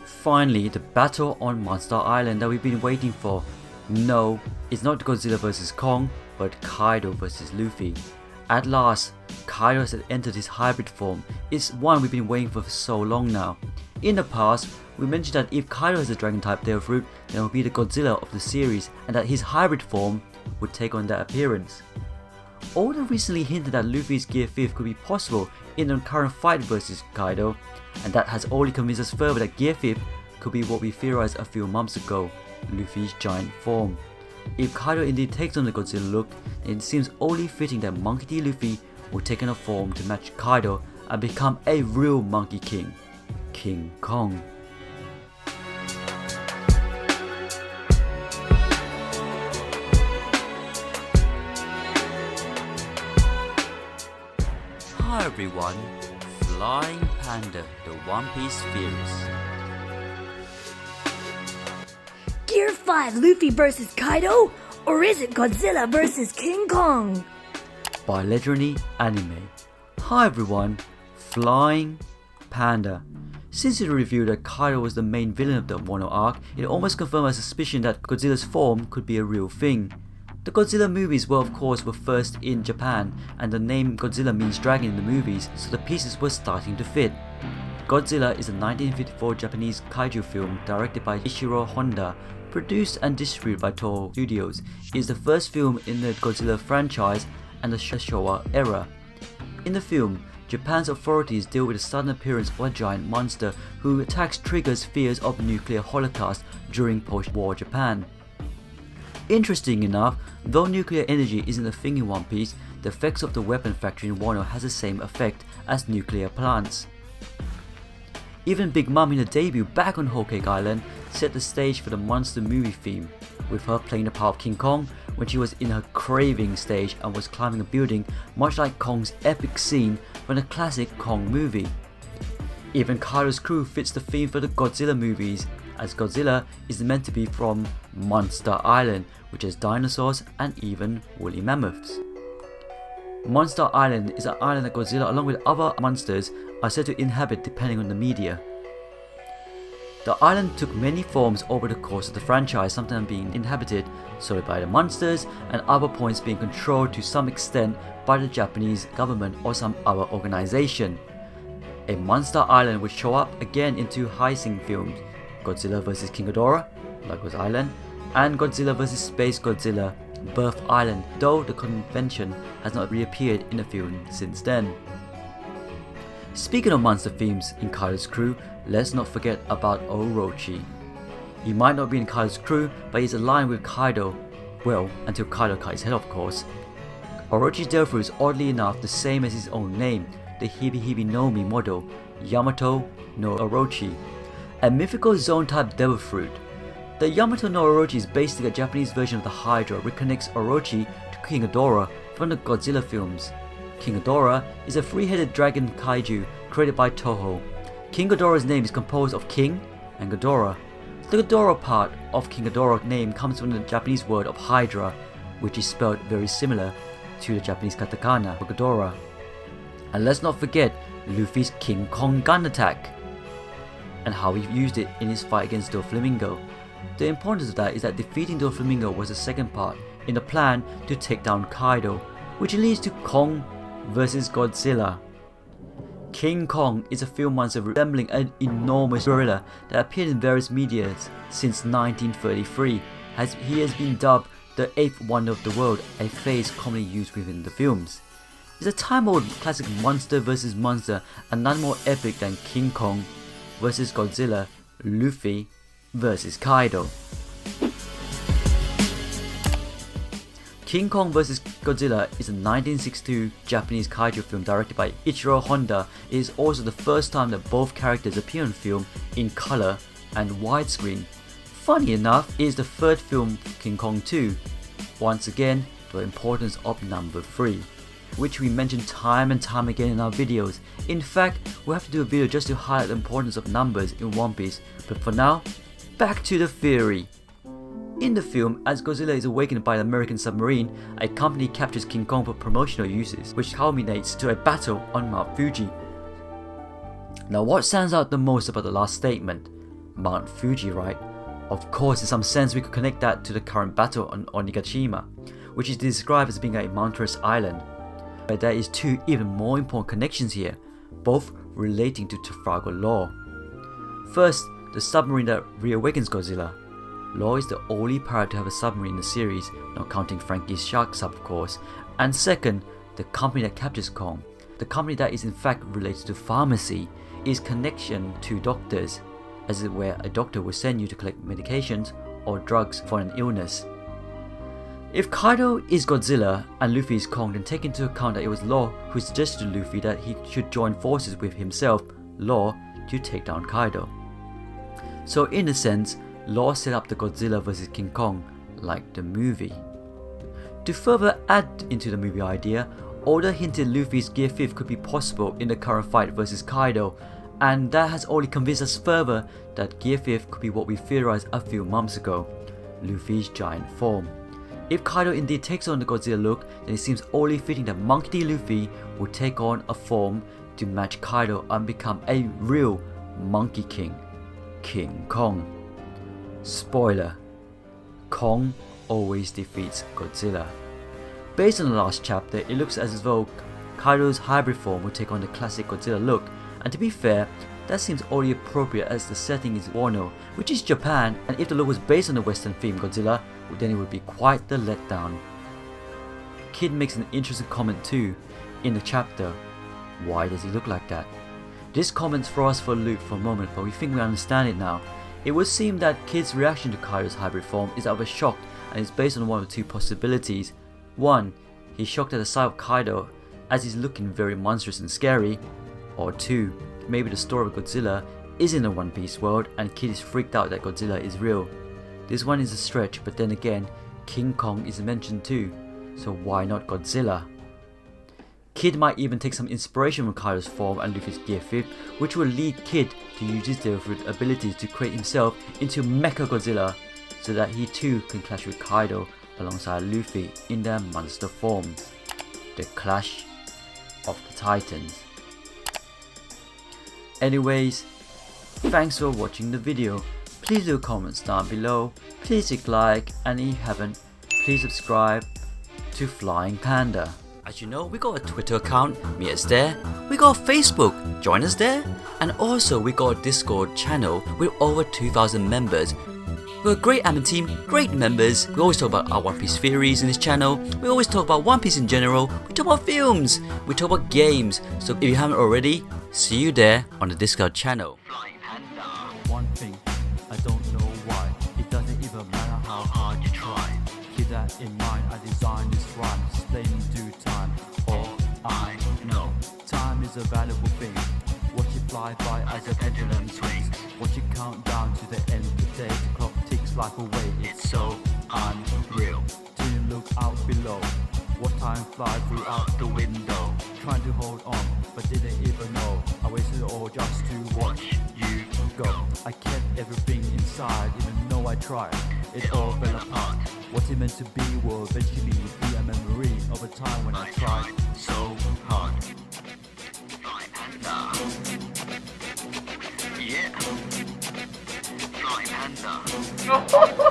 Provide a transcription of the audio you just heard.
Finally, the battle on Monster Island that we've been waiting for. No, it's not Godzilla vs Kong, but Kaido vs Luffy. At last, Kaido has entered his hybrid form. It's one we've been waiting for so long now. In the past, we mentioned that if Kaido has a dragon type tail fruit, then it will be the Godzilla of the series, and that his hybrid form would take on that appearance. Oda recently hinted that Luffy's Gear 5 could be possible in the current fight versus Kaido, and that has only convinced us further that Gear 5 could be what we theorized a few months ago, Luffy's Giant form. If Kaido indeed takes on the Godzilla look, then it seems only fitting that Monkey D. Luffy will take on a form to match Kaido and become a real Monkey King, King Kong. Hi everyone, Flying Panda, the One Piece theorist. Gear 5 Luffy vs Kaido? Or is it Godzilla vs King Kong? By Legendary Anime. Hi everyone, Flying Panda. Since it revealed that Kaido was the main villain of the Wano arc, it almost confirmed my suspicion that Godzilla's form could be a real thing. The Godzilla movies were first in Japan, and the name Godzilla means dragon in the movies, so the pieces were starting to fit. Godzilla is a 1954 Japanese kaiju film directed by Ishiro Honda, produced and distributed by Toho Studios. It is the first film in the Godzilla franchise and the Showa era. In the film, Japan's authorities deal with the sudden appearance of a giant monster who attacks triggers fears of a nuclear holocaust during post-war Japan. Interesting enough, though nuclear energy isn't a thing in One Piece, the effects of the weapon factory in Wano has the same effect as nuclear plants. Even Big Mom in the debut back on Whole Cake Island set the stage for the monster movie theme, with her playing the part of King Kong when she was in her craving stage and was climbing a building, much like Kong's epic scene from the classic Kong movie. Even Kaido's crew fits the theme for the Godzilla movies, as Godzilla is meant to be from Monster Island, which has dinosaurs and even woolly mammoths. Monster Island is an island that Godzilla along with other monsters are said to inhabit depending on the media. The island took many forms over the course of the franchise, sometimes being inhabited solely by the monsters and other points being controlled to some extent by the Japanese government or some other organization. A Monster Island would show up again in two Heising films, Godzilla vs King Ghidorah, Lagos Island, and Godzilla vs Space Godzilla, Birth Island, though the convention has not reappeared in the film since then. Speaking of monster themes in Kaido's crew, let's not forget about Orochi. He might not be in Kaido's crew, but he's aligned with Kaido, well, until Kaido cut his head off, of course. Orochi's devil fruit is oddly enough the same as his own name, the Hibi Hibi no Mi model, Yamato no Orochi, a mythical zone-type devil fruit. The Yamato no Orochi is basically a Japanese version of the Hydra, which connects Orochi to King Ghidorah from the Godzilla films. King Ghidorah is a three-headed dragon kaiju created by Toho. King Ghidorah's name is composed of King and Ghidorah. The Ghidorah part of King Ghidorah's name comes from the Japanese word of Hydra, which is spelled very similar to the Japanese katakana for Ghidorah. And let's not forget Luffy's King Kong gun attack, and how he used it in his fight against Doflamingo. The importance of that is that defeating Doflamingo was the second part in the plan to take down Kaido, which leads to Kong vs Godzilla. King Kong is a field monster resembling an enormous gorilla that appeared in various media since 1933, as he has been dubbed the 8th wonder of the world, a phrase commonly used within the films. It's a time-old classic monster versus monster, and none more epic than King Kong vs Godzilla, Luffy vs Kaido. King Kong vs Godzilla is a 1962 Japanese kaiju film directed by Ichiro Honda. It is also the first time that both characters appear on film in color and widescreen. Funny enough, it is the third film King Kong 2. Once again, the importance of number 3, which we mention time and time again in our videos. In fact, we'll have to do a video just to highlight the importance of numbers in One Piece, but for now, back to the theory. In the film, as Godzilla is awakened by an American submarine, a company captures King Kong for promotional uses, which culminates to a battle on Mount Fuji. Now what stands out the most about the last statement? Mount Fuji, right? Of course, in some sense we could connect that to the current battle on Onigashima, which is described as being a mountainous island. But there is two even more important connections here, both relating to Trafalgar Law. First, the submarine that reawakens Godzilla. Law is the only pirate to have a submarine in the series, not counting Frankie's shark sub of course. And second, the company that captures Kong, the company that is in fact related to pharmacy, is connection to doctors, as it where a doctor will send you to collect medications or drugs for an illness. If Kaido is Godzilla and Luffy is Kong, then take into account that it was Law who suggested to Luffy that he should join forces with himself, Law, to take down Kaido. So in a sense, Law set up the Godzilla vs King Kong like the movie. To further add into the movie idea, Oda hinted Luffy's Gear 5 could be possible in the current fight versus Kaido, and that has only convinced us further that Gear 5 could be what we theorized a few months ago, Luffy's Giant form. If Kaido indeed takes on the Godzilla look, then it seems only fitting that Monkey D. Luffy will take on a form to match Kaido and become a real Monkey King, King Kong. Spoiler: Kong always defeats Godzilla. Based on the last chapter, it looks as though Kaido's hybrid form will take on the classic Godzilla look, and to be fair, that seems only appropriate as the setting is Wano, which is Japan, and if the look was based on the Western theme Godzilla, then it would be quite the letdown. Kid makes an interesting comment too in the chapter. Why does he look like that? This comment throws us for a loop for a moment, but we think we understand it now. It would seem that Kid's reaction to Kaido's hybrid form is either shocked and is based on one of two possibilities. One, he's shocked at the sight of Kaido as he's looking very monstrous and scary, or two, maybe the story of Godzilla is in a One Piece world and Kid is freaked out that Godzilla is real. This one is a stretch, but then again, King Kong is mentioned too, so why not Godzilla? Kid might even take some inspiration from Kaido's form and Luffy's Gear 5, which will lead Kid to use his different abilities to create himself into Mecha Godzilla, so that he too can clash with Kaido alongside Luffy in their monster form. The Clash of the Titans. Anyways, thanks for watching the video. Please do comments down below, please click like, and if you haven't, please subscribe to Flying Panda. As you know, we got a Twitter account, meet us there. We got a Facebook, join us there. And also we got a Discord channel with over 2,000 members. We're a great admin team, great members. We always talk about our One Piece theories in this channel. We always talk about One Piece in general. We talk about films. We talk about games. So if you haven't already, see you there on the Discord channel. One thing, I don't know why. It doesn't even matter how hard you try. Keep that in mind, I designed this rhyme. Explain in due time. All I know, time is a valuable thing. Watch it fly by as a pendulum swings. Watch it count down to the end of the day. The clock ticks life away, it's so unreal. Didn't look out below. What time fly throughout the window. Trying to hold on, but didn't even know. I wasted it all just to watch you go. I kept everything inside, even though I tried. It all fell apart. What it meant to be will eventually be a memory of a time when I tried so hard. Flying Panda. Yeah. Flying Panda.